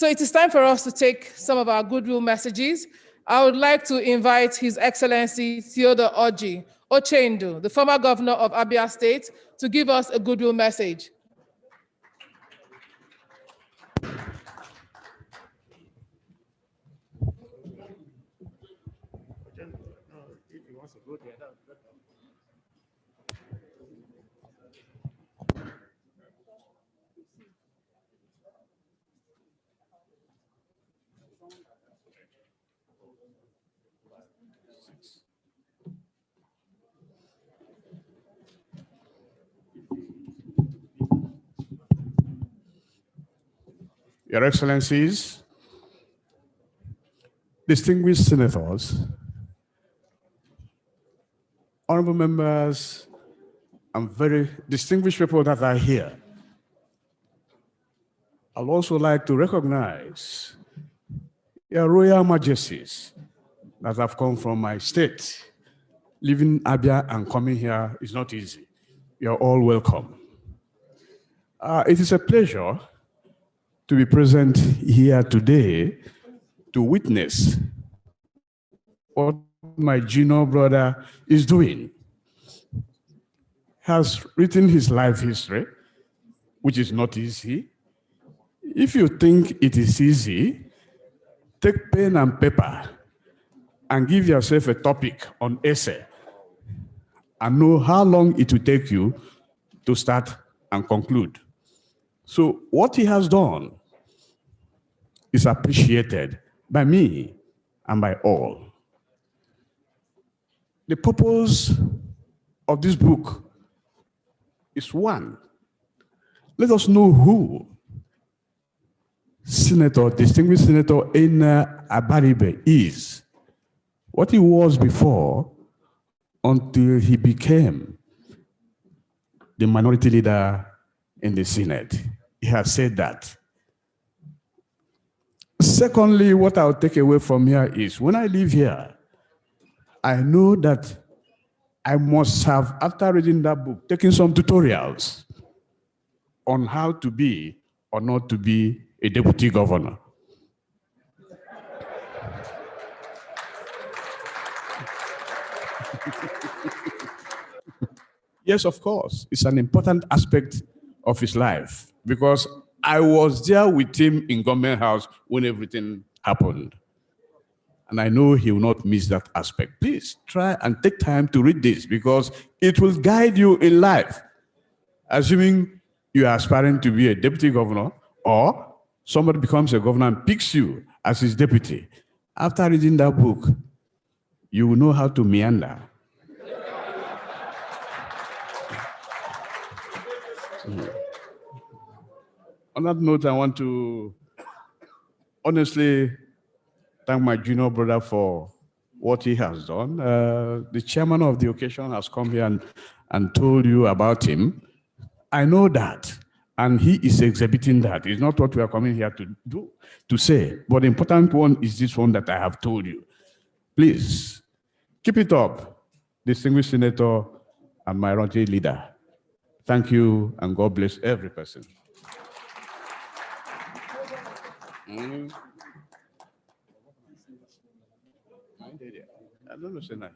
So it is time for us to take some of our goodwill messages. I would like to invite His Excellency Theodore Orji, Ochendu, the former governor of Abia State, to give us a goodwill message. Your Excellencies, distinguished senators, honorable members, and very distinguished people that are here. I'd also like to recognize your Royal Majesties that have come from my state. Leaving Abia and coming here is not easy. You're all welcome. It is a pleasure to be present here today to witness what my junior brother is doing. He has written his life history, which is not easy. If you think it is easy, take pen and paper and give yourself a topic on essay and know how long it will take you to start and conclude. So what he has done is appreciated by me and by all. The purpose of this book is one, let us know who distinguished Senator Abaribe is, what he was before until he became the minority leader in the Senate. He has said that. Secondly, what I'll take away from here is when I leave here, I know that I must have, after reading that book, taken some tutorials on how to be or not to be a deputy governor. Yes, of course. It's an important aspect of his life because I was there with him in Government House when everything happened. And I know he will not miss that aspect. Please try and take time to read this because it will guide you in life. Assuming you are aspiring to be a deputy governor or somebody becomes a governor and picks you as his deputy. After reading that book, you will know how to meander. On that note, I want to honestly thank my junior brother for what he has done. The chairman of the occasion has come here and told you about him. I know that, and he is exhibiting that. It's not what we are coming here to do, to say, but the important one is this one that I have told you. Please, keep it up, distinguished senator and minority leader. Thank you, and God bless every person. I don't know, Senator.